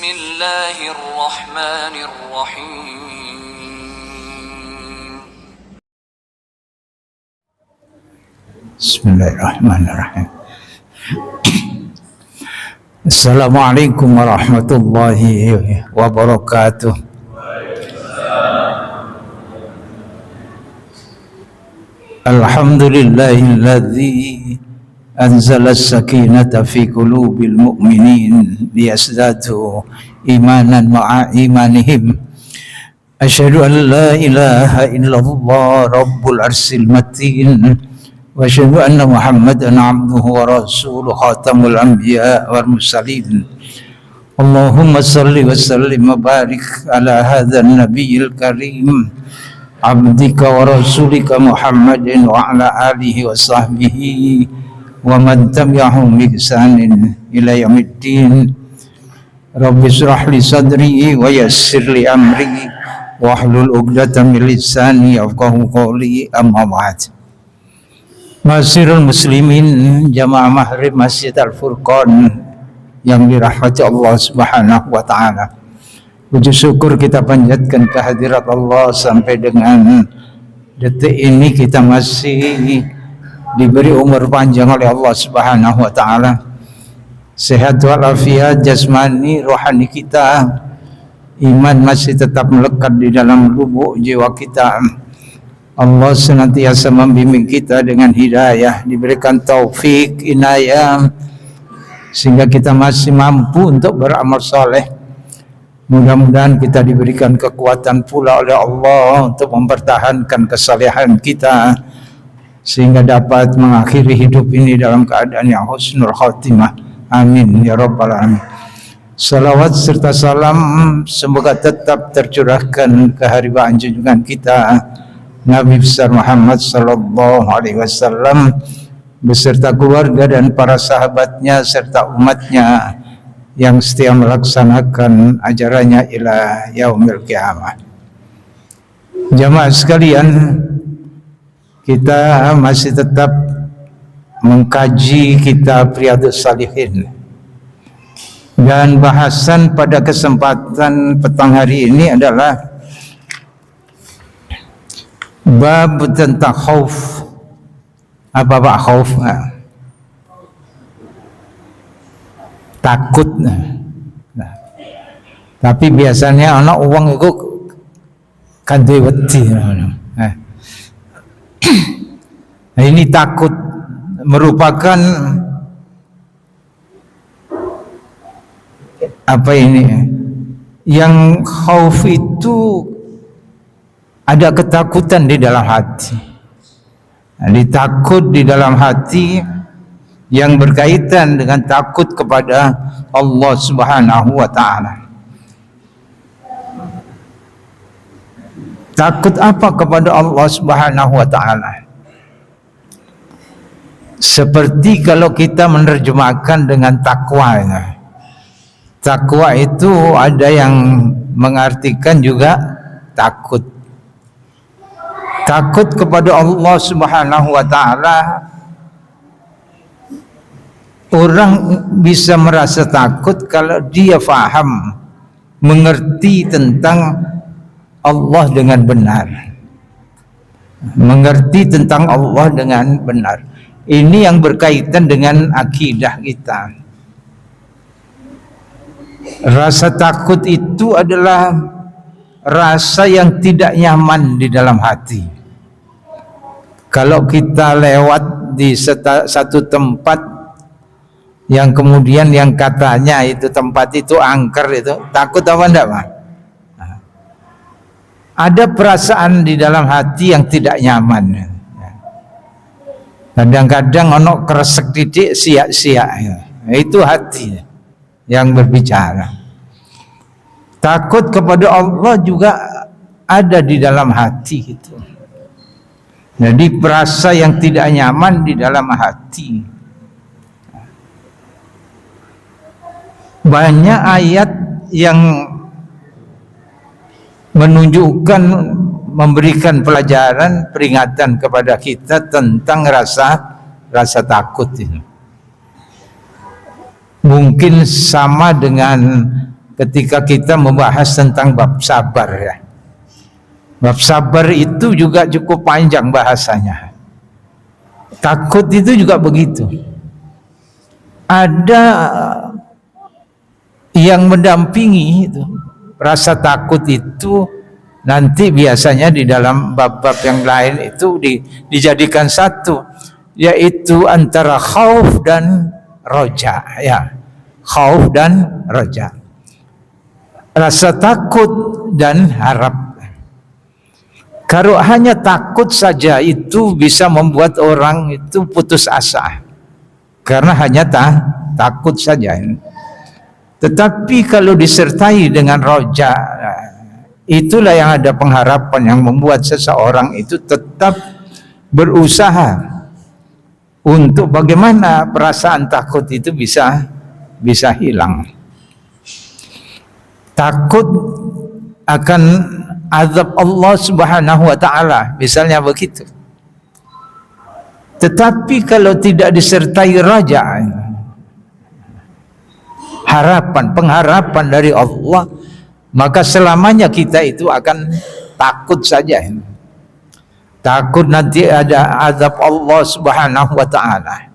Bismillahirrahmanirrahim. Bismillahirrahmanirrahim. Assalamualaikum warahmatullahi wabarakatuh. Alhamdulillahilladzi anzala as-sakinata fi qulubil mu'minin liyazdadu imanan ma'a imanihim. Asyhadu an la ilaha illallah rabbul arsyil matin wa asyhadu anna Muhammadan abduhu wa rasuluhu khatamul anbiya wal mursalin. Allahumma salli wa sallim wa barik ala hadzal nabiyil karim abdika wa rasulika Muhammadin wa ala alihi wa sahbihi wa man tabi'ahum bi ihsanin ila yaumiddin. Rabbi shrah li sadri wa yassir li amri wahlul 'uqdatam min lisani yafqahu qawli, amma ba'd. Masirul muslimin jamaah Maghrib Masjid Al-Furqan yang dirahmati Allah Subhanahu wa taala. Puji syukur kita panjatkan kehadirat Allah sampai dengan detik ini kita masih diberi umur panjang oleh Allah Subhanahu wa taala. Sehat walafiat jasmani rohani kita, iman masih tetap melekat di dalam lubuk jiwa kita. Allah senantiasa membimbing kita dengan hidayah, diberikan taufik, inayah, sehingga kita masih mampu untuk beramal soleh. Mudah-mudahan kita diberikan kekuatan pula oleh Allah untuk mempertahankan kesalehan kita, sehingga dapat mengakhiri hidup ini dalam keadaan yang husnul khatimah. Amin ya rabbal alamin. Salawat serta salam semoga tetap tercurahkan ke haribaan junjungan kita Nabi besar Muhammad sallallahu alaihi wasallam beserta keluarga dan para sahabatnya serta umatnya yang setia melaksanakan ajarannya ila yaumil qiyamah. Jamaah sekalian, kita masih tetap mengkaji kitab Riyadhus Shalihin, dan bahasan pada kesempatan petang hari ini adalah bab tentang khauf. Apa Pak khauf? Takut. Tapi biasanya anak uang itu kan duwe wedi. Nah, ini takut merupakan apa ini? Yang khauf itu ada ketakutan di dalam hati. Takut di dalam hati yang berkaitan dengan takut kepada Allah Subhanahu wa taala. Takut apa kepada Allah Subhanahu wa taala? Seperti kalau kita menerjemahkan dengan takwa. Takwa itu ada yang mengartikan juga takut. Takut kepada Allah Subhanahu wa taala. Orang bisa merasa takut kalau dia faham, mengerti tentang Allah dengan benar. Mengerti tentang Allah dengan benar. Ini yang berkaitan dengan akidah kita. Rasa takut itu adalah rasa yang tidak nyaman di dalam hati. Kalau kita lewat di satu tempat yang kemudian yang katanya itu tempat itu angker, itu takut apa enggak Pak? Ada perasaan di dalam hati yang tidak nyaman. Kadang-kadang ono kresek titik sia-sia, itu hati yang berbicara. Takut kepada Allah juga ada di dalam hati itu. Jadi perasa yang tidak nyaman di dalam hati. Banyak ayat yang menunjukkan, memberikan pelajaran, peringatan kepada kita tentang rasa takut ini. Mungkin sama dengan ketika kita membahas tentang bab sabar ya. Bab sabar itu juga cukup panjang bahasanya. Takut itu juga begitu. Ada yang mendampingi itu. Rasa takut itu nanti biasanya di dalam bab-bab yang lain itu dijadikan satu, yaitu antara khauf dan roja ya. Khauf dan roja. Rasa takut dan harap. Kalau hanya takut saja itu bisa membuat orang itu putus asa. Karena hanya takut saja. Tetapi kalau disertai dengan roja, itulah yang ada pengharapan yang membuat seseorang itu tetap berusaha untuk bagaimana perasaan takut itu bisa hilang. Takut akan azab Allah Subhanahu wa taala, misalnya begitu. Tetapi kalau tidak disertai raja, pengharapan dari Allah, maka selamanya kita itu akan takut saja. Takut nanti ada azab Allah Subhanahu wa taala.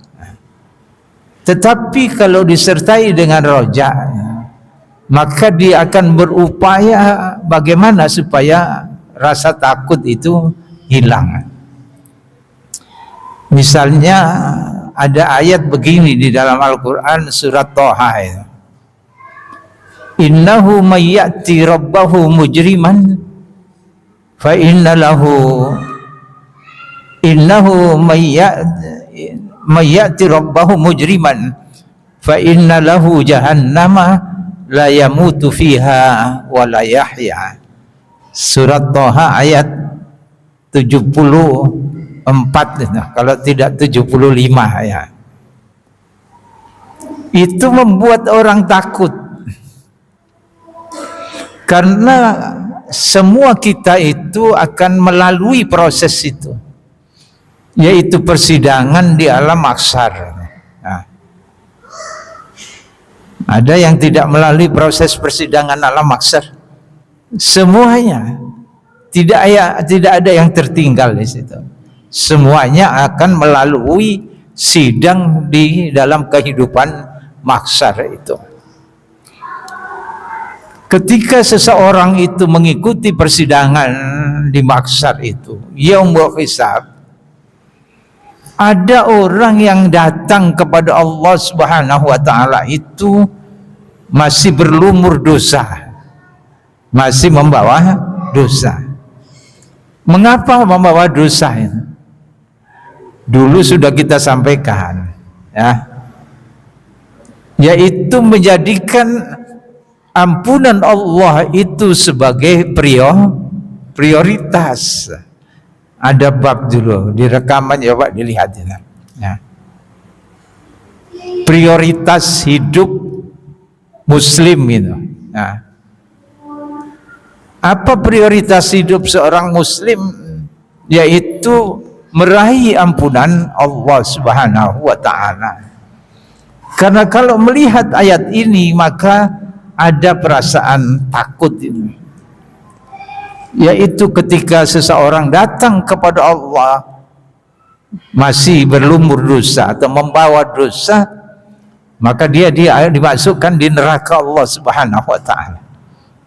Tetapi kalau disertai dengan roja, maka dia akan berupaya bagaimana supaya rasa takut itu hilang. Misalnya ada ayat begini di dalam Al-Quran surat Thaha itu. Innahu may ya'ti rabbahu mujriman fa inna lahu may ya'ti rabbahu mujriman fa inna lahu jahannama la yamutu fiha wa la yahya. Surat Thaha ayat 74, kalau tidak 75 ya. Itu membuat orang takut. Karena semua kita itu akan melalui proses itu, yaitu persidangan di alam mahsyar. Nah, ada yang tidak melalui proses persidangan alam mahsyar. Semuanya tidak ada yang tertinggal di situ. Semuanya akan melalui sidang di dalam kehidupan mahsyar itu. Ketika seseorang itu mengikuti persidangan di mahsyar itu, yaumul hisab, ada orang yang datang kepada Allah Subhanahu wa taala itu masih berlumur dosa, masih membawa dosa. Mengapa membawa dosa itu? Dulu sudah kita sampaikan ya, yaitu menjadikan ampunan Allah itu sebagai prioritas. Ada bab dulu di rekaman, ya Pak, dilihat ya. Prioritas hidup Muslim itu. Nah, apa prioritas hidup seorang Muslim? Yaitu meraih ampunan Allah Subhanahu wa taala. Karena kalau melihat ayat ini maka ada perasaan takut ini, yaitu ketika seseorang datang kepada Allah masih berlumur dosa atau membawa dosa, maka dia dimasukkan di neraka Allah Subhanahu wa taala.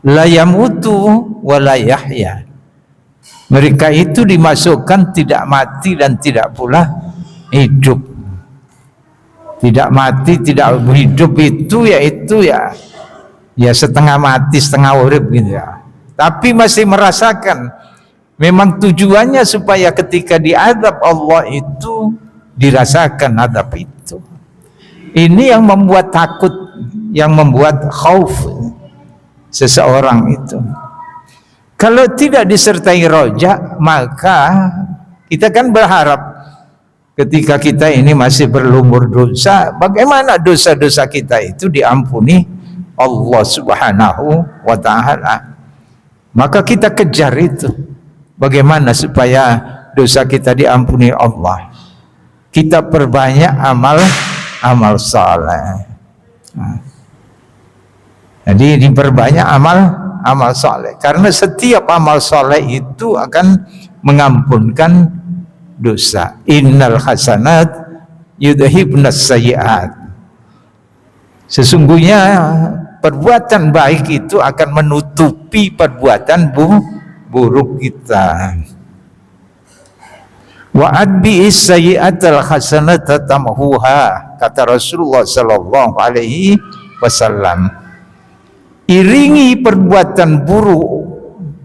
La yamutu wa la yahya. Mereka itu dimasukkan tidak mati dan tidak pula hidup. Tidak mati, tidak hidup itu yaitu ya setengah mati, setengah urip gitu ya. Tapi masih merasakan. Memang tujuannya supaya ketika diazab Allah itu dirasakan azab itu. Ini yang membuat takut, yang membuat khauf seseorang itu. Kalau tidak disertai roja, maka kita kan berharap ketika kita ini masih berlumur dosa, bagaimana dosa-dosa kita itu diampuni Allah Subhanahu wa ta'ala. Maka kita kejar itu, bagaimana supaya dosa kita diampuni Allah. Kita perbanyak amal saleh. Jadi diperbanyak amal soleh, karena setiap amal soleh itu akan mengampunkan dosa. Innal hasanat yudhibnas sayyi'at. Sesungguhnya perbuatan baik itu akan menutupi perbuatan buruk kita. Wa adbi'is sayyi'atal hasanata tamhuha, kata Rasulullah sallallahu alaihi wasallam. Iringi perbuatan buruk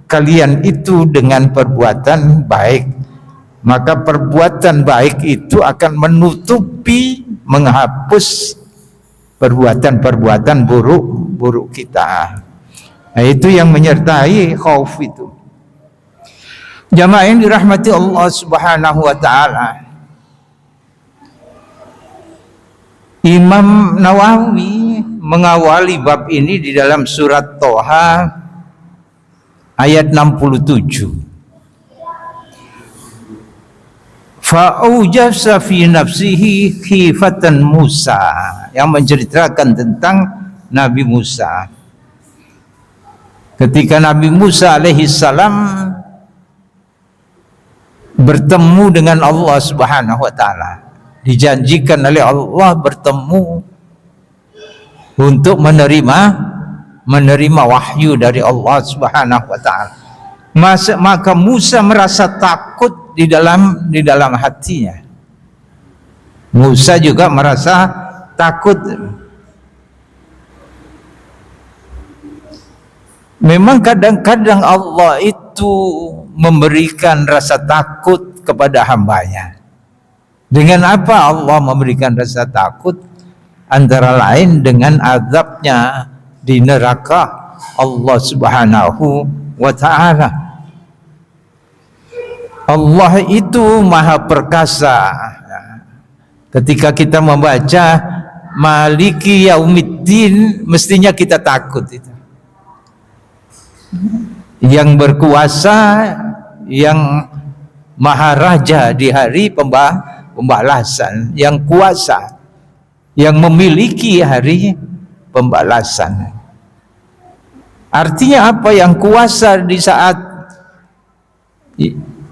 kalian itu dengan perbuatan baik, maka perbuatan baik itu akan menutupi, menghapus perbuatan-perbuatan buruk kita. Nah, itu yang menyertai khauf itu. Jamaah yang dirahmati Allah Subhanahu wa taala. Imam Nawawi mengawali bab ini di dalam surat Toha ayat 67. Fa'ujasa fi nafsihi khifatan Musa, yang menceritakan tentang Nabi Musa. Ketika Nabi Musa alaihi salam bertemu dengan Allah Subhanahu wa taala, dijanjikan oleh Allah bertemu untuk menerima wahyu dari Allah Subhanahu wa taala. Maka Musa merasa takut di dalam hatinya. Musa juga merasa takut. Memang kadang-kadang Allah itu memberikan rasa takut kepada hambanya. Dengan apa Allah memberikan rasa takut? Antara lain dengan azabnya di neraka Allah Subhanahu wa ta'ala. Allah itu maha perkasa. Ketika kita membaca Maliki Yaumiddin, mestinya kita takut itu. Yang berkuasa, yang maha raja di hari pembalasan, yang kuasa, yang memiliki hari pembalasan. Artinya apa? Yang kuasa di saat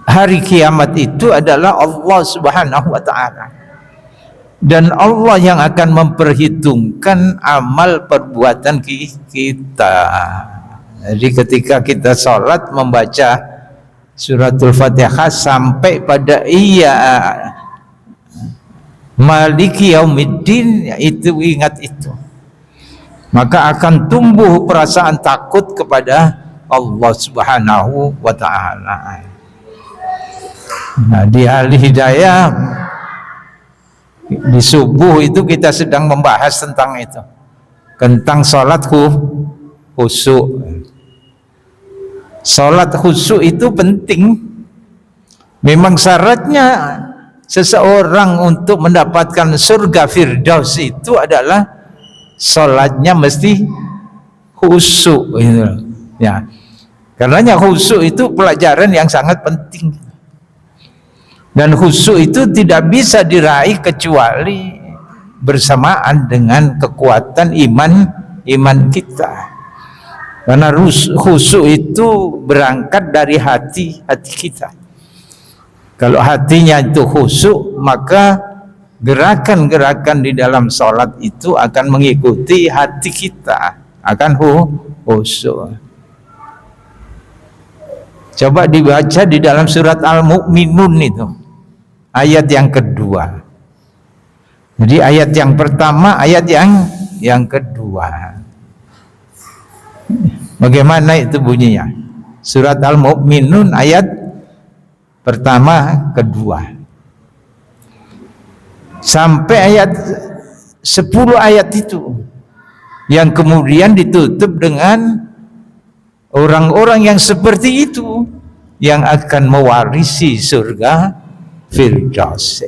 hari kiamat itu adalah Allah Subhanahu wa ta'ala. Dan Allah yang akan memperhitungkan amal perbuatan kita. Jadi ketika kita sholat membaca suratul Fatihah sampai pada Maliki Yaumiddin, itu ingat itu, maka akan tumbuh perasaan takut kepada Allah Subhanahu wa ta'ala. Nah, di Ahli Hidayah di subuh itu kita sedang membahas tentang itu, tentang sholat khusyuk. Sholat khusyuk itu penting. Memang syaratnya seseorang untuk mendapatkan surga Firdaus itu adalah sholatnya mesti khusyuk, ya. Karenanya khusyuk itu pelajaran yang sangat penting. Dan khusyuk itu tidak bisa diraih kecuali bersamaan dengan kekuatan iman kita. Karena khusyuk itu berangkat dari hati kita. Kalau hatinya itu khusyuk, maka gerakan-gerakan di dalam sholat itu akan mengikuti hati kita, akan khusyuk. Coba dibaca di dalam surat Al-Mu'minun itu, ayat yang kedua. Jadi ayat yang pertama, ayat yang kedua. Bagaimana itu bunyinya? Surat Al-Mu'minun ayat pertama, kedua. Sampai ayat 10 ayat itu. Yang kemudian ditutup dengan orang-orang yang seperti itu yang akan mewarisi surga Firdaus.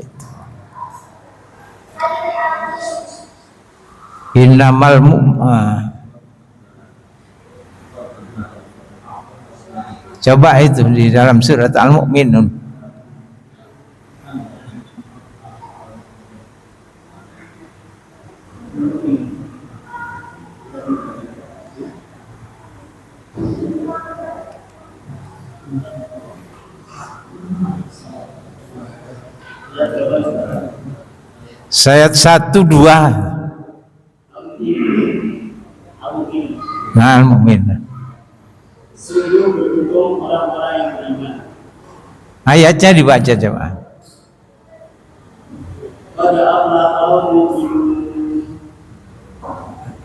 Innamal coba itu di dalam surat Al-Mu'minun. Ayat 1, 2. Nah, mukmin. Sungguh beruntung orang-orang yang beriman. Ayatnya dibaca coba. Pada Allah kaum mukminun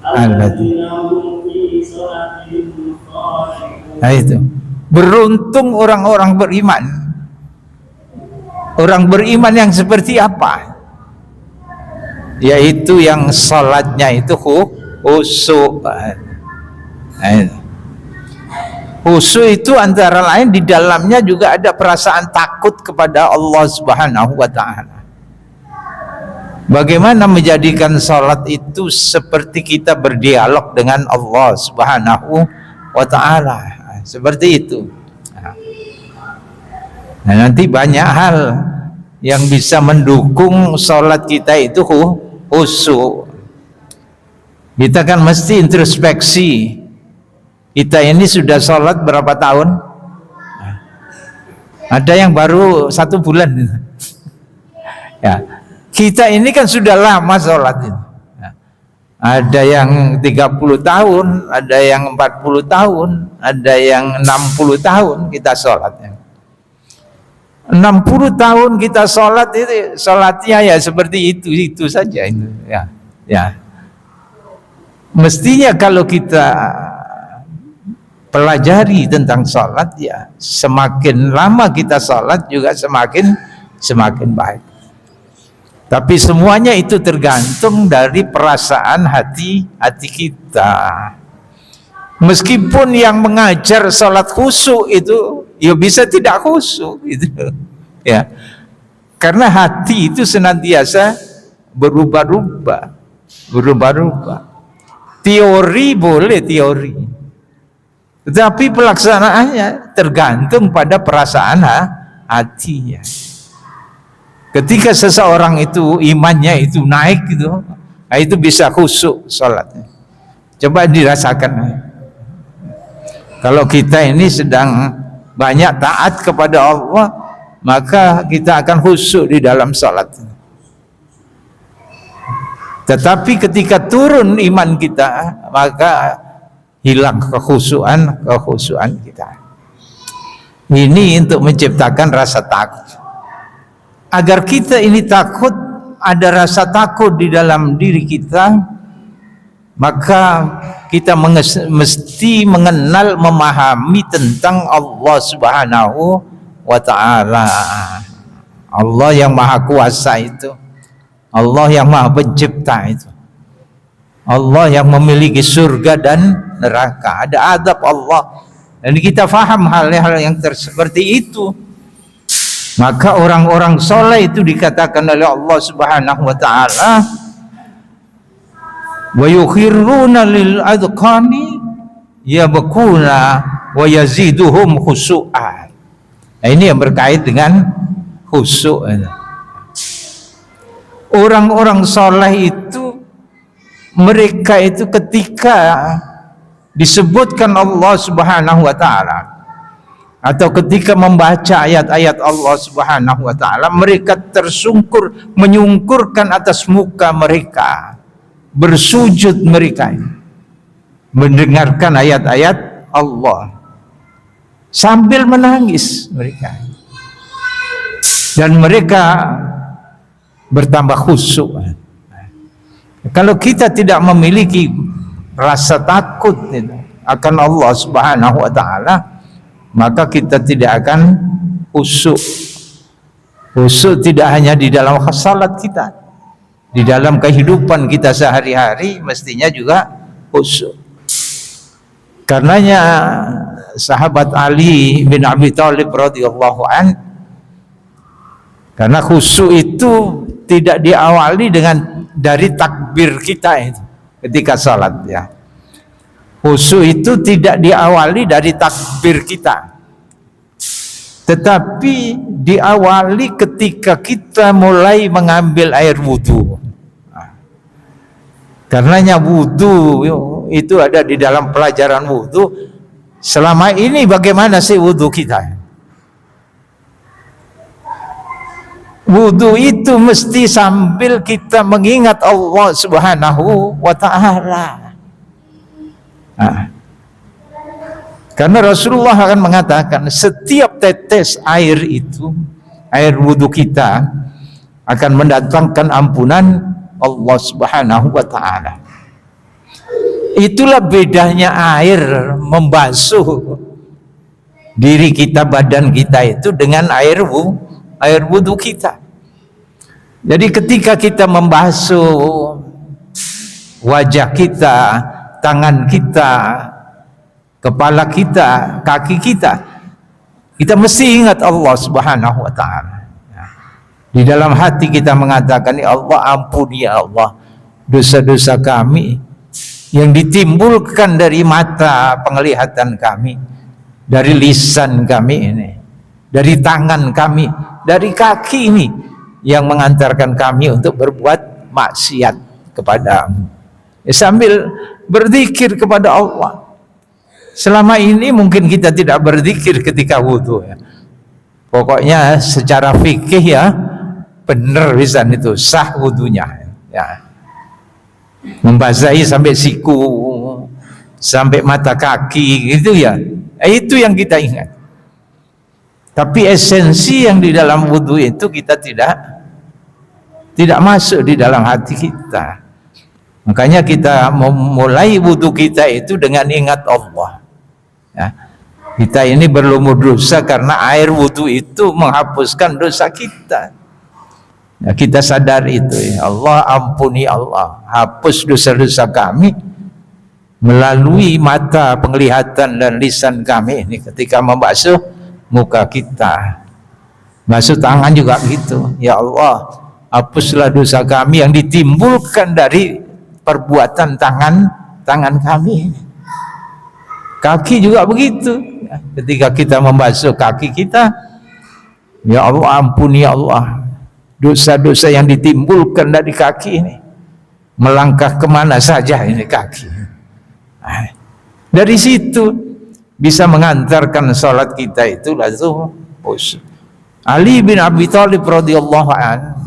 alladzina hum fi salatihim khashi'un. Nah itu. Beruntung orang-orang beriman. Orang beriman yang seperti apa? Yaitu yang salatnya itu khusyuk. Khusyuk itu antara lain di dalamnya juga ada perasaan takut kepada Allah Subhanahu wa taala. Bagaimana menjadikan salat itu seperti kita berdialog dengan Allah Subhanahu wa taala. Seperti itu. Nah, nanti banyak hal yang bisa mendukung salat kita itu khusyuk. Kita kan mesti introspeksi. Kita ini sudah sholat berapa tahun? Ada yang baru 1 bulan. Ya, kita ini kan sudah lama sholat. Ada yang 30 tahun, ada yang 40 tahun, ada yang 60 tahun kita sholat. 60 tahun kita sholat itu sholatnya ya seperti itu saja itu. Ya. Mestinya kalau kita pelajari tentang sholat, ya semakin lama kita sholat juga semakin baik. Tapi semuanya itu tergantung dari perasaan hati kita. Meskipun yang mengajar sholat khusyuk itu ya bisa tidak khusyuk gitu, ya, karena hati itu senantiasa berubah-ubah. Teori boleh teori, tetapi pelaksanaannya tergantung pada perasaan hatinya. Ketika seseorang itu imannya itu naik gitu, nah itu bisa khusyuk sholatnya. Coba dirasakan. Kalau kita ini sedang banyak taat kepada Allah, maka kita akan khusyuk di dalam sholat. Tetapi ketika turun iman kita, maka hilang kekhusyuan kita. Ini untuk menciptakan rasa takut. Agar kita ini takut, ada rasa takut di dalam diri kita, maka kita mesti mengenal, memahami tentang Allah Subhanahu wa ta'ala. Allah yang maha kuasa itu, Allah yang maha pencipta itu, Allah yang memiliki surga dan neraka, ada adab Allah. Dan kita faham hal-hal yang seperti itu, maka orang-orang soleh itu dikatakan oleh Allah Subhanahu wa ta'ala, wa yukhiruna lil adqani yabquna wa yaziduhum khusyu'a. Nah, ini yang berkait dengan khusyuk. Orang-orang soleh itu, mereka itu ketika disebutkan Allah Subhanahu wa ta'ala, atau ketika membaca ayat-ayat Allah Subhanahu wa ta'ala, mereka tersungkur, menyungkurkan atas muka mereka, bersujud mereka mendengarkan ayat-ayat Allah sambil menangis mereka, dan mereka bertambah khusyuk. Kalau kita tidak memiliki rasa takut akan Allah Subhanahu wa ta'ala, maka kita tidak akan khusyuk. Khusyuk tidak hanya di dalam salat kita, di dalam kehidupan kita sehari-hari mestinya juga khusyuk. Karenanya sahabat Ali bin Abi Thalib radhiyallahu an, karena khusyuk itu tidak diawali dari takbir kita itu ketika salat, ya. Khusyuk itu tidak diawali dari takbir kita, tetapi diawali ketika kita mulai mengambil air wudhu. Karenanya wudhu itu ada di dalam pelajaran wudhu. Selama ini bagaimana sih wudhu kita? Wudu itu mesti sambil kita mengingat Allah Subhanahu wa ta'ala. Karena Rasulullah akan mengatakan setiap tetes air itu, air wudu kita, akan mendatangkan ampunan Allah Subhanahu wa ta'ala. Itulah bedanya air membasuh diri kita, badan kita itu dengan air wudu kita. Jadi ketika kita membasuh wajah kita, tangan kita, kepala kita, kaki kita, kita mesti ingat Allah Subhanahu wa ta'ala. Di dalam hati kita mengatakan, ya Allah, ampuni ya Allah dosa-dosa kami yang ditimbulkan dari mata penglihatan kami, dari lisan kami ini, dari tangan kami, dari kaki ini, yang mengantarkan kami untuk berbuat maksiat kepadamu. Sambil berzikir kepada Allah. Selama ini mungkin kita tidak berzikir ketika wudu ya. Pokoknya secara fikih ya benar bisa itu sah wudunya ya. Membasahi sampai siku, sampai mata kaki gitu ya. Itu yang kita ingat. Tapi esensi yang di dalam wudu itu kita tidak masuk di dalam hati kita. Makanya kita memulai wudu kita itu dengan ingat Allah. Ya. Kita ini berlumur dosa karena air wudu itu menghapuskan dosa kita. Ya, kita sadar itu. Ya Allah, ampuni Allah, hapus dosa-dosa kami melalui mata penglihatan dan lisan kami ini ketika membasuh muka kita, basuh tangan juga gitu. Ya Allah, hapuslah dosa kami yang ditimbulkan dari perbuatan tangan kami. Kaki juga begitu. Ketika kita membasuh kaki kita, ya Allah, ampuni ya Allah dosa-dosa yang ditimbulkan dari kaki ini. Melangkah kemana saja ini kaki. Dari situ bisa mengantarkan salat kita itu langsung khusyuk. Ali bin Abi Thalib radhiyallahu an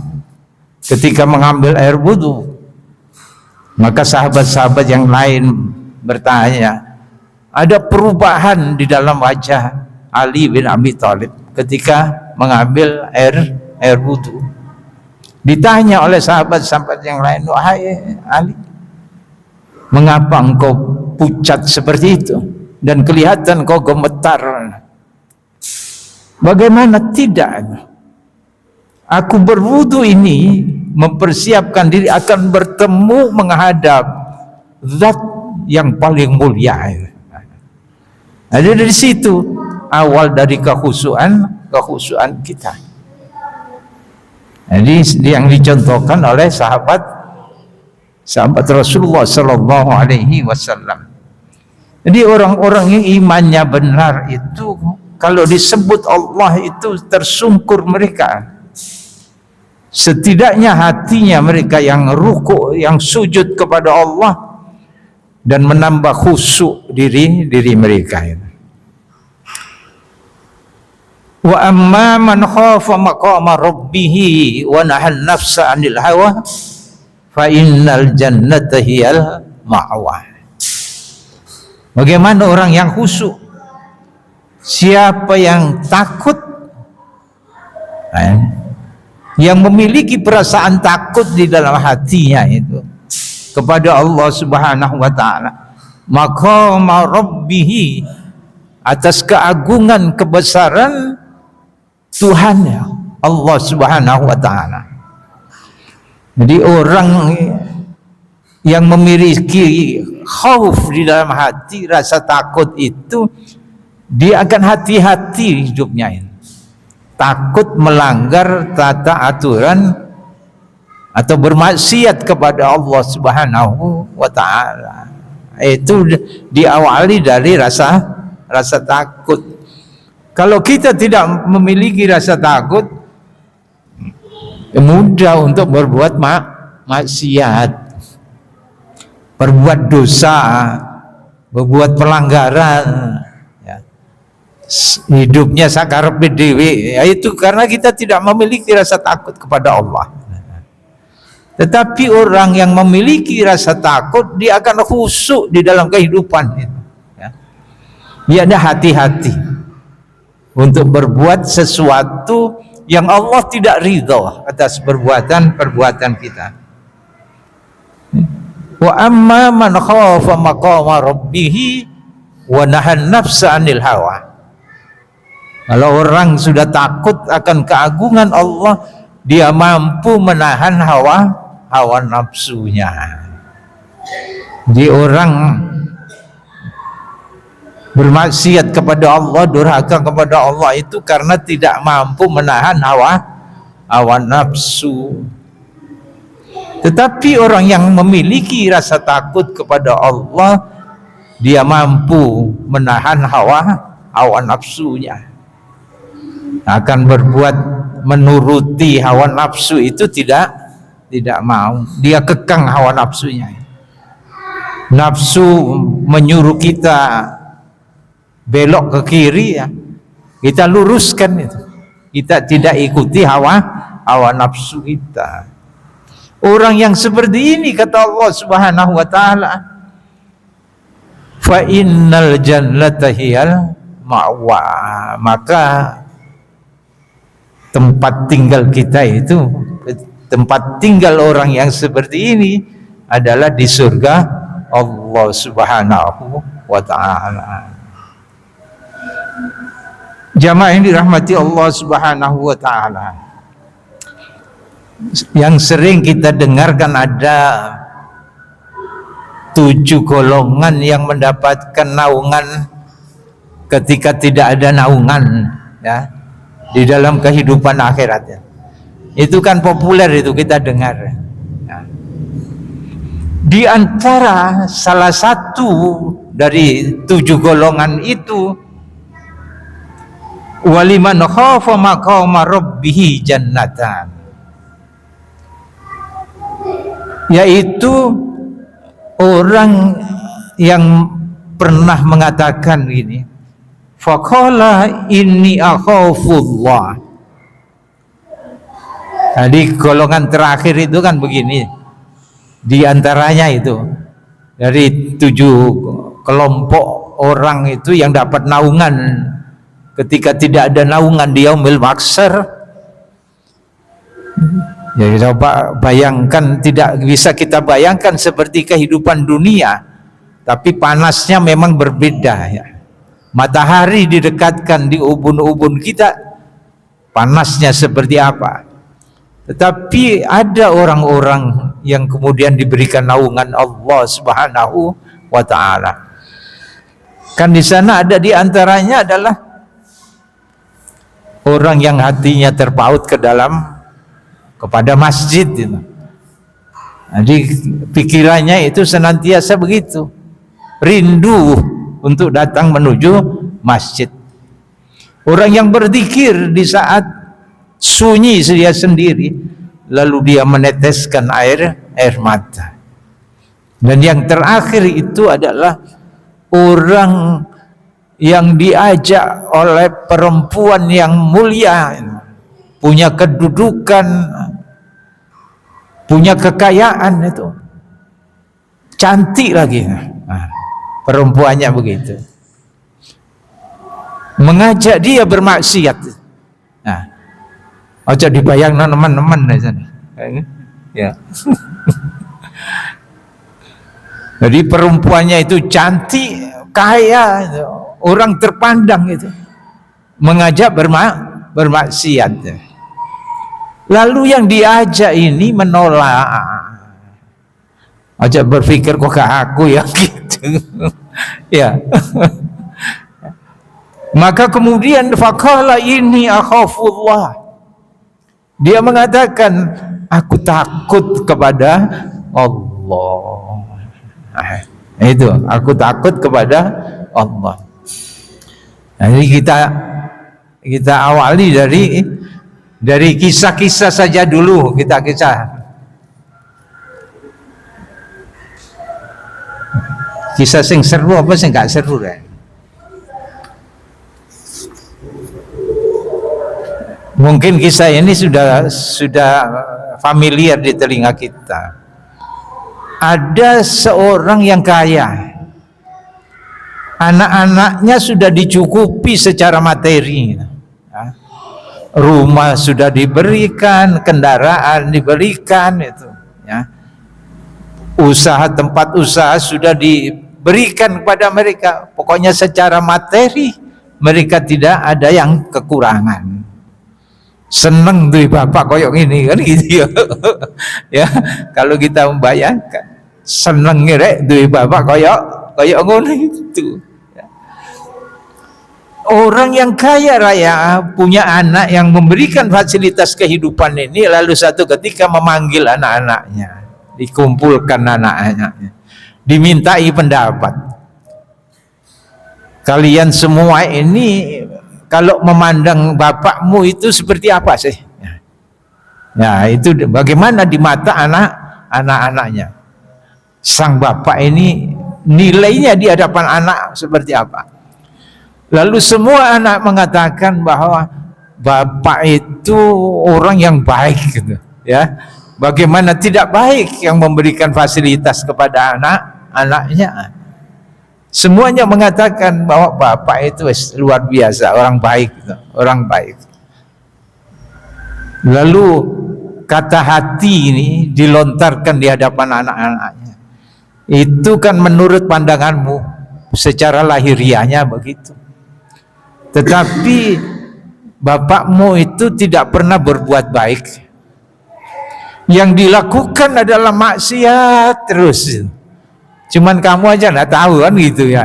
ketika mengambil air wudu, maka sahabat-sahabat yang lain bertanya, ada perubahan di dalam wajah Ali bin Abi Thalib ketika mengambil air wudu. Ditanya oleh sahabat-sahabat yang lain, wahai Ali, mengapa engkau pucat seperti itu dan kelihatan kau gemetar? Bagaimana tidak? Aku berwudu ini mempersiapkan diri akan bertemu menghadap Zat yang paling mulia. Ada dari situ awal dari kekhusyuan kita. Jadi yang dicontohkan oleh sahabat Rasulullah sallallahu alaihi wasallam. Jadi orang-orang yang imannya benar itu kalau disebut Allah itu tersungkur mereka. Setidaknya hatinya mereka yang ruku', yang sujud kepada Allah dan menambah khusyuk diri mereka. Wa amma man khafa maqama rabbih wa nahan nafsa 'anil hawa fa innal jannata hiyal ma'wa. Bagaimana orang yang khusyuk? Siapa yang takut, yang memiliki perasaan takut di dalam hatinya itu kepada Allah Subhanahu wa ta'ala, maqama rabbih, atas keagungan kebesaran Tuhannya Allah Subhanahu wa ta'ala. Jadi orang yang memiliki khauf di dalam hati, rasa takut itu, dia akan hati-hati hidupnya ini. Takut melanggar tata aturan atau bermaksiat kepada Allah Subhanahu wa ta'ala. Itu diawali dari rasa takut. Kalau kita tidak memiliki rasa takut, mudah untuk berbuat maksiat, berbuat dosa, berbuat pelanggaran. Ya. hidupnya sakarepe dhewe, itu karena kita tidak memiliki rasa takut kepada Allah. Tetapi orang yang memiliki rasa takut, dia akan khusyuk di dalam kehidupan itu. Ya. Dia ada hati-hati untuk berbuat sesuatu yang Allah tidak ridho atas perbuatan kita. Wa amma man khafa maqama rabbih wa nahan nafsa 'anil hawa. Kalau orang sudah takut akan keagungan Allah, dia mampu menahan hawa nafsunya. Jadi orang bermaksiat kepada Allah, durhaka kepada Allah itu karena tidak mampu menahan hawa nafsu. Tetapi orang yang memiliki rasa takut kepada Allah, dia mampu menahan hawa nafsunya. Akan berbuat menuruti hawa nafsu itu tidak mau. Dia kekang hawa nafsunya. Nafsu menyuruh kita belok ke kiri, ya kita luruskan itu. Kita tidak ikuti hawa nafsu kita. Orang yang seperti ini, kata Allah Subhanahu wa taala, fa innal jannata hiyal ma'wa, maka tempat tinggal kita itu, tempat tinggal orang yang seperti ini adalah di surga Allah Subhanahu wa taala. Jamaah yang dirahmati Allah Subhanahu wa taala, yang sering kita dengarkan ada 7 golongan yang mendapatkan naungan ketika tidak ada naungan, ya, di dalam kehidupan akhiratnya. Itu kan populer, itu kita dengar. Ya. Di antara salah satu dari 7 golongan itu, waliman khafa maqama rabbih jannatan, yaitu orang yang pernah mengatakan gini, faqala inni akhafullah. Jadi golongan terakhir itu kan begini, di antaranya itu dari 7 kelompok orang itu yang dapat naungan ketika tidak ada naungan di yaumil mahsyar. Ya, coba bayangkan, tidak bisa kita bayangkan seperti kehidupan dunia, tapi panasnya memang berbeda, ya. Matahari didekatkan di ubun-ubun kita, panasnya seperti apa. Tetapi ada orang-orang yang kemudian diberikan naungan Allah Subhanahu wa taala. Kan di sana ada, di antaranya adalah orang yang hatinya terpaut kepada masjid itu. Jadi pikirannya itu senantiasa begitu, rindu untuk datang menuju masjid. Orang yang berzikir di saat sunyi dia sendiri, lalu dia meneteskan air mata. Dan yang terakhir itu adalah orang yang diajak oleh perempuan yang mulia, punya kedudukan, punya kekayaan, itu cantik lagi. Nah, perempuannya begitu, mengajak dia bermaksiat. Nah, aja dibayang teman-teman di sana. Ya. Jadi perempuannya itu cantik, kaya, orang terpandang itu, mengajak bermaksiat. Lalu yang diajak ini menolak. Aja berpikir kok aku ya gitu. Ya. Maka kemudian faqala ini akhafullah. Dia mengatakan, aku takut kepada Allah. Itu, aku takut kepada Allah. Jadi kita awali dari kisah-kisah saja dulu, kita kisah sing seru apa sing gak seru, ya? Mungkin kisah ini sudah familiar di telinga kita. Ada seorang yang kaya, anak-anaknya sudah dicukupi secara materi, rumah sudah diberikan, kendaraan diberikan, itu ya, tempat usaha sudah diberikan kepada mereka. Pokoknya secara materi mereka tidak ada yang kekurangan. Seneng tuh bapak koyok ini kan gitu ya. Ya, kalau kita membayangkan seneng rek tuh bapak koyok ngono itu. Orang yang kaya raya punya anak yang memberikan fasilitas kehidupan ini, lalu satu ketika memanggil anak-anaknya, dikumpulkan anak-anaknya, dimintai pendapat. Kalian semua ini kalau memandang bapakmu itu seperti apa sih? Ya, itu bagaimana di mata anak-anaknya. Sang bapak ini nilainya di hadapan anak seperti apa? Lalu semua anak mengatakan bahwa bapak itu orang yang baik gitu, ya. Bagaimana tidak baik yang memberikan fasilitas kepada anak-anaknya? Semuanya mengatakan bahwa bapak itu luar biasa, orang baik gitu, orang baik. Lalu kata hati ini dilontarkan di hadapan anak-anaknya. Itu kan menurut pandanganmu secara lahiriahnya begitu. Tetapi bapakmu itu tidak pernah berbuat baik. Yang dilakukan adalah maksiat terus. Cuman kamu aja nggak tahu kan gitu ya.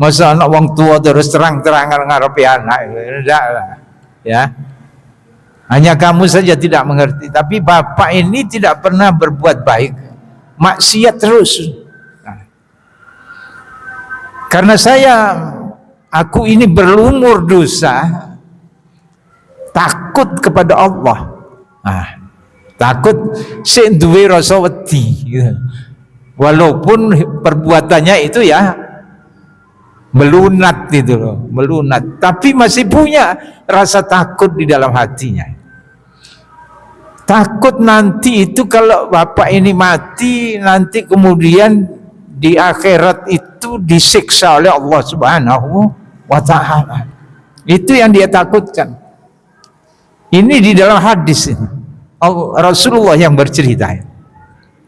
Masa anak wong tua terus terang-terangan ngarepi anak, enggak lah. Ya. Hanya kamu saja tidak mengerti. Tapi bapak ini tidak pernah berbuat baik, maksiat terus. Nah. Karena aku ini berlumur dosa, takut kepada Allah. Nah, takut sing duwe rasa wedi. Gitu. Walaupun perbuatannya itu ya melunat gitu loh, melunat, tapi masih punya rasa takut di dalam hatinya. Takut nanti itu kalau bapak ini mati, nanti kemudian di akhirat itu disiksa oleh Allah Subhanahu wa ta'ala. Itu yang dia takutkan. Ini di dalam hadis ini. Rasulullah yang bercerita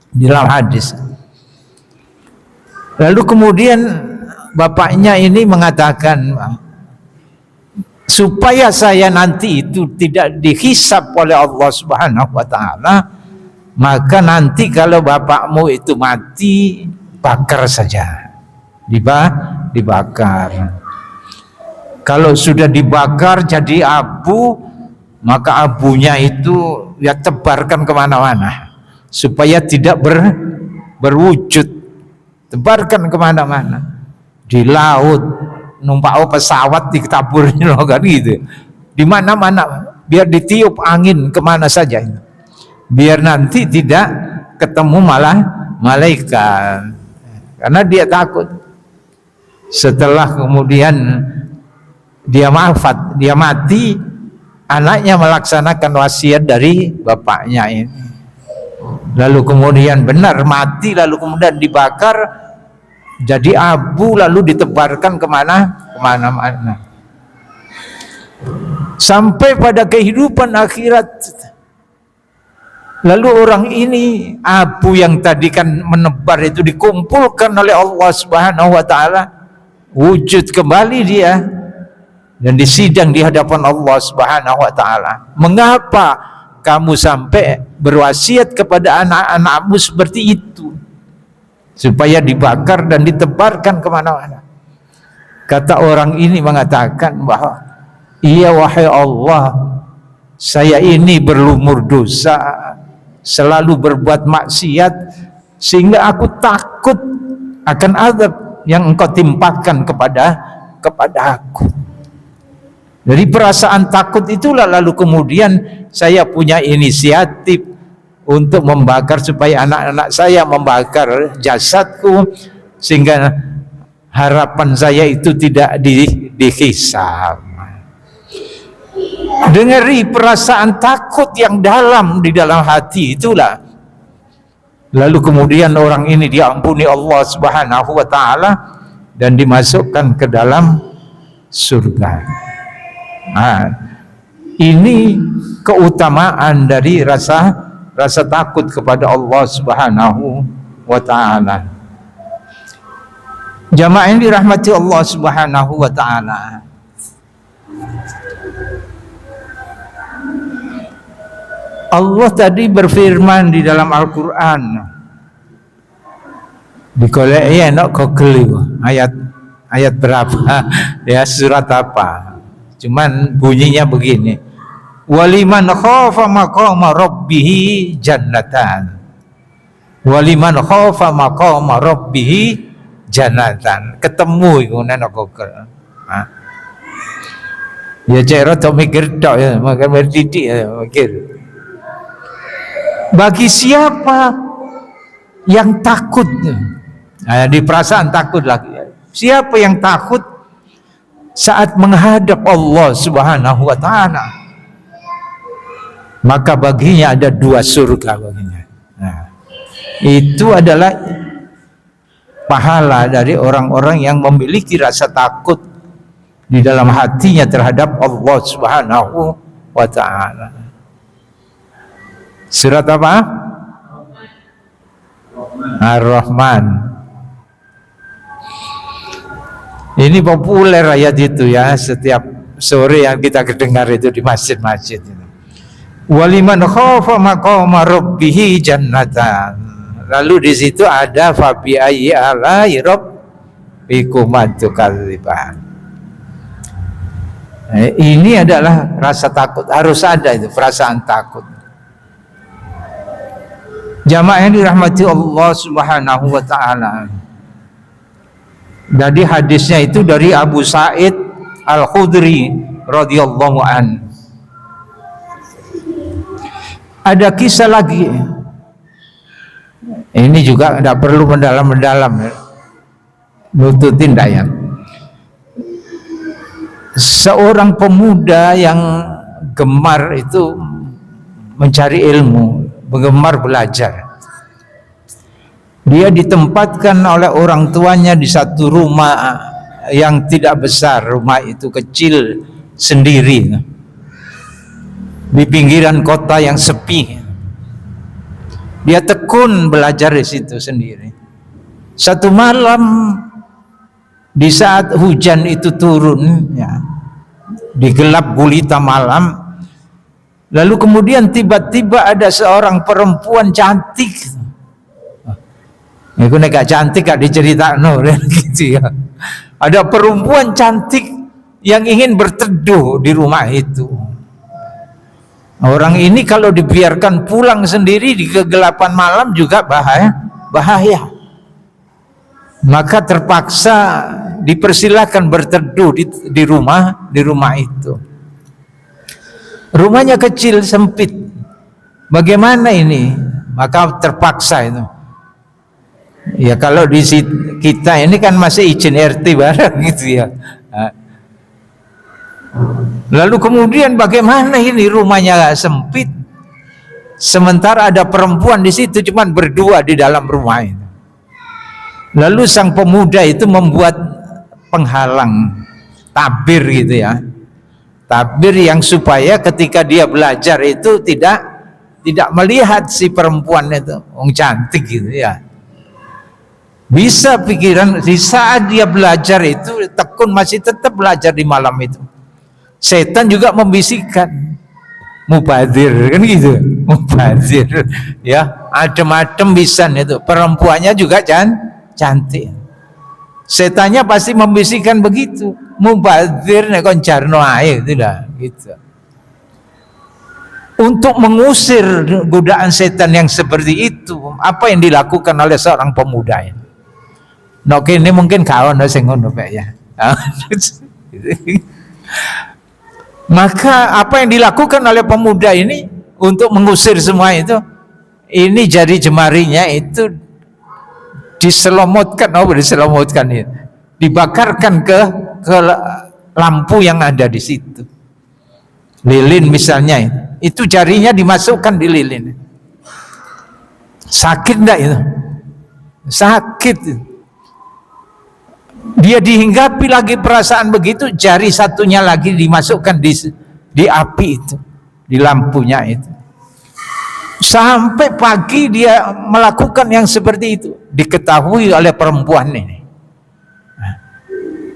di dalam hadis. Lalu kemudian bapaknya ini mengatakan, supaya saya nanti itu tidak dihisab oleh Allah Subhanahu wa ta'ala, maka nanti kalau bapakmu itu mati, bakar saja, dibakar. Kalau sudah dibakar jadi abu, maka abunya itu ya tebarkan kemana-mana supaya tidak berwujud. Tebarkan kemana-mana, di laut, numpak pesawat ditaburnya kan gitu, di mana-mana, biar ditiup angin kemana saja, biar nanti tidak ketemu malah malaikat, karena dia takut setelah kemudian dia mati, anaknya melaksanakan wasiat dari bapaknya ini. Lalu kemudian benar mati, lalu kemudian dibakar jadi abu, lalu ditebarkan kemana-mana sampai pada kehidupan akhirat. Lalu orang ini, abu yang tadi kan menebar itu dikumpulkan oleh Allah Subhanahu wa ta'ala, wujud kembali dia dan disidang di hadapan Allah Subhanahu wa ta'ala. Mengapa kamu sampai berwasiat kepada anak-anakmu seperti itu, supaya dibakar dan ditebarkan kemana-mana? Kata orang ini mengatakan bahwa, iya wahai Allah, saya ini berlumur dosa, selalu berbuat maksiat, sehingga aku takut akan azab yang engkau timpakan kepada aku. Dari perasaan takut itulah lalu kemudian saya punya inisiatif untuk membakar, supaya anak-anak saya membakar jasadku, sehingga harapan saya itu tidak dihisab. Dengari perasaan takut yang dalam di dalam hati itulah. Lalu kemudian orang ini diampuni Allah Subhanahu wa taala dan dimasukkan ke dalam surga. Nah, ini keutamaan dari rasa takut kepada Allah Subhanahu wa taala. Jamaah yang dirahmati Allah Subhanahu wa taala. Allah tadi berfirman di dalam Al-Qur'an. Dikoleki enak Google ayat berapa? Ya surat apa? Cuman bunyinya begini. Waliman khafa maqama rabbih jannatan. Waliman khafa maqama rabbih jannatan. Ketemu iku nang Google. Ya cek rada mikir tok ya, makan berdidik ya mikir. Bagi siapa yang takut, nah, di perasaan takut lagi. Siapa yang takut saat menghadap Allah Subhanahu wa taala, maka baginya ada 2 surga baginya. Nah, itu adalah pahala dari orang-orang yang memiliki rasa takut di dalam hatinya terhadap Allah Subhanahu wa taala. Surat apa? Ar-Rahman. Ini populer ayat itu ya, setiap sore yang kita kedengar itu di masjid-masjid itu. Waliman khafa maqama rabbih jannatan. Lalu di situ ada fabi ayyi alai rabbikum tukadziban. Ini adalah rasa takut, harus ada itu perasaan takut. Jamaah yang dirahmati Allah Subhanahu wa taala. Jadi hadisnya itu dari Abu Sa'id Al-Khudri radhiyallahu an. Ada kisah lagi. Ini juga tidak perlu mendalam-mendalam. Nututin daya. Seorang pemuda yang gemar itu mencari ilmu, gemar belajar. Dia ditempatkan oleh orang tuanya di satu rumah yang tidak besar, rumah itu kecil sendiri di pinggiran kota yang sepi. Dia tekun belajar di situ sendiri. Satu malam di saat hujan itu turun, ya, di gelap gulita malam, lalu kemudian tiba-tiba ada seorang perempuan cantik. Aku gak cantik gak diceritakno gitu ya. Ada perempuan cantik yang ingin berteduh di rumah itu. Orang ini kalau dibiarkan pulang sendiri di kegelapan malam juga bahaya. Maka terpaksa dipersilakan berteduh di rumah itu. Rumahnya kecil sempit. Bagaimana ini? Maka terpaksa itu. Ya kalau di kita ini kan masih izin RT bareng gitu ya. Lalu kemudian bagaimana ini rumahnya sempit, sementara ada perempuan di situ cuman berdua di dalam rumah itu. Lalu sang pemuda itu membuat penghalang, tabir gitu ya. Tabir yang supaya ketika dia belajar itu tidak melihat si perempuan itu, cantik gitu ya. Bisa pikiran di saat dia belajar itu tekun masih tetap belajar di malam itu. Setan juga membisikkan, mubadir kan gitu, mubadir ya, adem-adem bisa itu. Perempuannya juga cantik. Setannya pasti membisikkan begitu, mubadir nek kon jarno ae gitu. Untuk mengusir godaan setan yang seperti itu, apa yang dilakukan oleh seorang pemuda ini? Ini mungkin kawan sing ngono Pak ya. Maka apa yang dilakukan oleh pemuda ini untuk mengusir semua itu, ini jari jemarinya itu diselomotkan itu, dibakarkan ke lampu yang ada di situ. Lilin misalnya, itu jarinya dimasukkan di lilin. Sakit enggak itu? Sakit. Dia dihinggapi lagi perasaan begitu, jari satunya lagi dimasukkan di api itu, di lampunya itu. Sampai pagi dia melakukan yang seperti itu, diketahui oleh perempuan ini.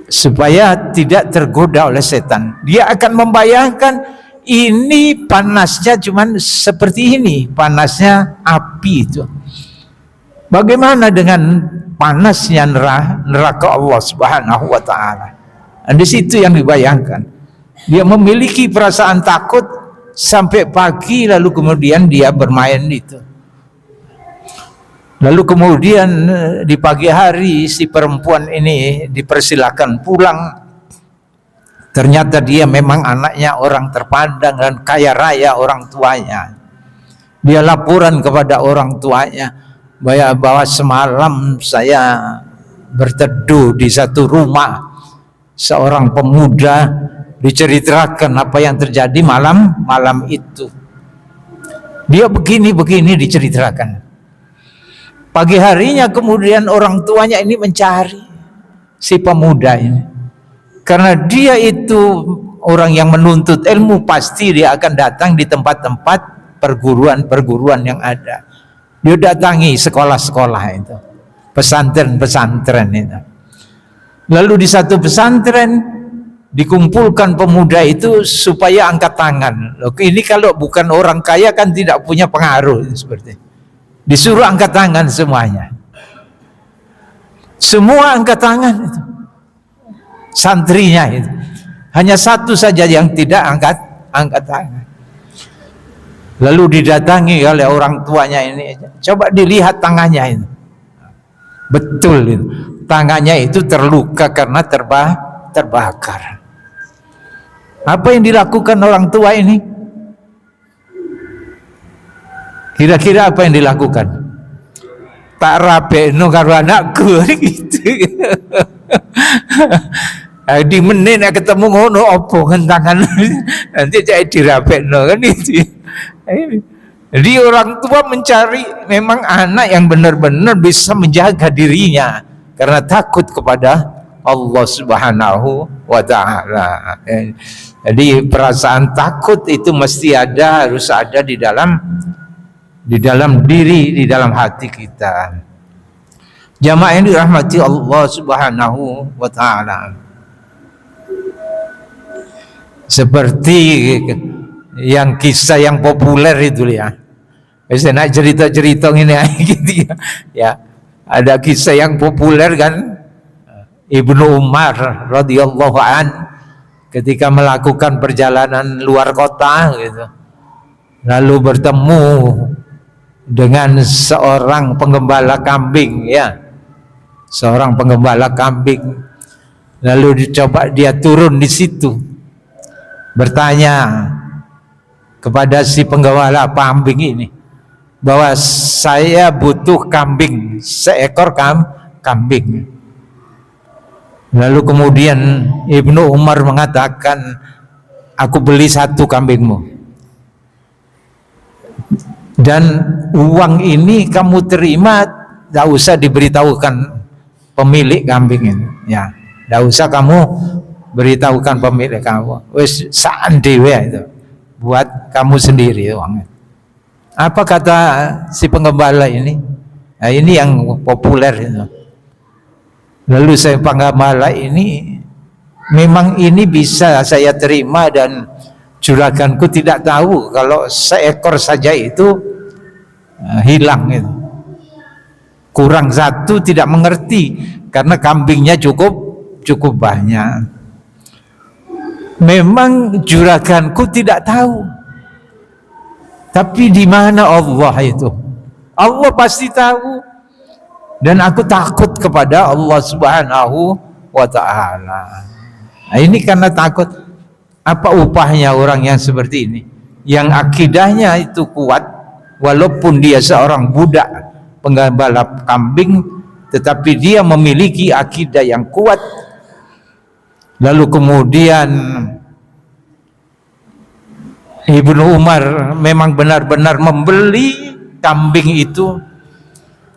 Supaya tidak tergoda oleh setan. Dia akan membayangkan ini panasnya cuman seperti ini, panasnya api itu. Bagaimana dengan panasnya neraka Allah Subhanahu wa taala? Di situ yang dibayangkan. Dia memiliki perasaan takut sampai pagi, lalu kemudian dia bermain itu. Lalu kemudian di pagi hari si perempuan ini dipersilakan pulang. Ternyata dia memang anaknya orang terpandang dan kaya raya orang tuanya. Dia laporan kepada orang tuanya bahwa semalam saya berteduh di satu rumah seorang pemuda, diceritakan apa yang terjadi malam itu. Dia begini diceritakan. Pagi harinya kemudian orang tuanya ini mencari si pemuda ini. Karena dia itu orang yang menuntut ilmu, pasti dia akan datang di tempat-tempat perguruan-perguruan yang ada. Dia datangi sekolah-sekolah itu, pesantren-pesantren itu. Lalu di satu pesantren dikumpulkan pemuda itu supaya angkat tangan. Loh, ini kalau bukan orang kaya kan tidak punya pengaruh seperti itu. Disuruh angkat tangan semuanya. Semua angkat tangan itu. Santrinya itu. Hanya satu saja yang tidak angkat tangan. Lalu didatangi oleh orang tuanya ini. Coba dilihat tangannya itu. Betul itu. Tangannya itu terluka karena terbakar. Apa yang dilakukan orang tua ini? Kira-kira apa yang dilakukan? Tak rabekno karo anakku gitu. Di menit ketemu ngono opo tangan nanti cek dirabekno kan itu. Jadi orang tua mencari memang anak yang benar-benar bisa menjaga dirinya karena takut kepada Allah Subhanahu wa taala. Jadi perasaan takut itu mesti ada, harus ada di dalam diri, di dalam hati kita. Jamaah yang dirahmati Allah Subhanahu wa taala. Seperti yang kisah yang populer itu ya. Saya nak cerita-cerita ini gitu ya. Ya, ada kisah yang populer kan, Ibnu Umar radhiyallahu an ketika melakukan perjalanan luar kota gitu. Lalu bertemu dengan seorang penggembala kambing ya. Seorang penggembala kambing. Lalu dicoba dia turun di situ. Bertanya kepada si penggembala kambing ini bahwa saya butuh kambing, seekor kambing. Lalu kemudian Ibnu Umar mengatakan, aku beli satu kambingmu. Dan uang ini kamu terima, tidak usah diberitahukan pemilik kambing ini. Ya, tidak usah kamu beritahukan pemilik kamu. Wes saandewe itu, buat kamu sendiri uangnya. Apa kata si penggembala ini? Nah, ini yang populer itu. Lalu saya penggembala ini, memang ini bisa saya terima dan juraganku tidak tahu kalau seekor saja itu hilang itu. Kurang satu tidak mengerti karena kambingnya cukup banyak. Memang juraganku tidak tahu. Tapi di mana Allah itu? Allah pasti tahu. Dan aku takut kepada Allah Subhanahu wa taala. Nah, ini karena takut. Apa upahnya orang yang seperti ini? Yang akidahnya itu kuat, walaupun dia seorang budak penggembala kambing, tetapi dia memiliki akidah yang kuat. Lalu kemudian Ibnu Umar memang benar-benar membeli kambing itu,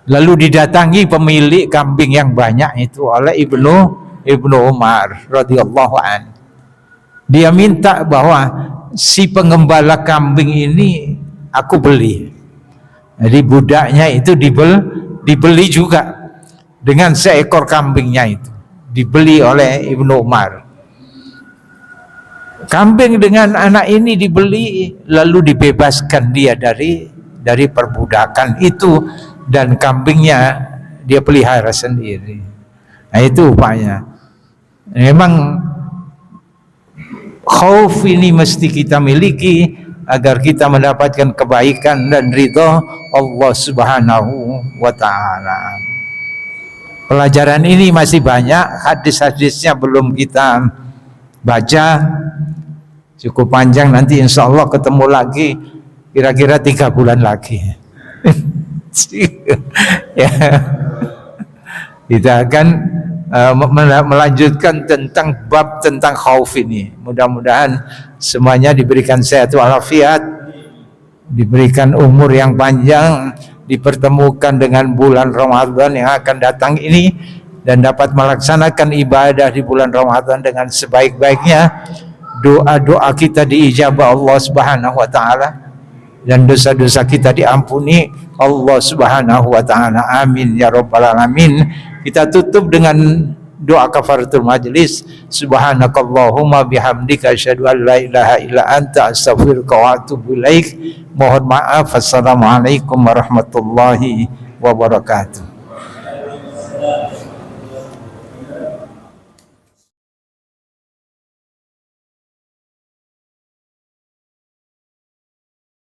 lalu didatangi pemilik kambing yang banyak itu oleh Ibnu Umar radhiyallahu an. Dia minta bahwa si pengembala kambing ini aku beli. Jadi budaknya itu dibeli juga dengan seekor kambingnya itu, dibeli oleh Ibnu Umar. Kambing dengan anak ini dibeli, lalu dibebaskan dia dari perbudakan itu, dan kambingnya dia pelihara sendiri. Nah, itu upaya. Memang khauf ini mesti kita miliki agar kita mendapatkan kebaikan dan ridha Allah Subhanahu wa ta'ala. Pelajaran ini masih banyak, hadis-hadisnya belum kita baca, cukup panjang, nanti insya Allah ketemu lagi kira-kira 3 bulan lagi. Ya. Kita akan melanjutkan tentang bab tentang khauf ini. Mudah-mudahan semuanya diberikan sehat walafiat, diberikan umur yang panjang, dipertemukan dengan bulan Ramadan yang akan datang ini, dan dapat melaksanakan ibadah di bulan Ramadan dengan sebaik-baiknya. Doa-doa kita diijabah Allah Subhanahu wa ta'ala, dan dosa-dosa kita diampuni Allah Subhanahu wa ta'ala. Amin ya rabbal alamin. Kita tutup dengan doa kafaratul majlis. Subhanakallahumma bihamdika asyhadu an la ilaha illa anta astaghfiruka wa atubu ilaik. Mohon maaf. Assalamualaikum warahmatullahi wabarakatuh.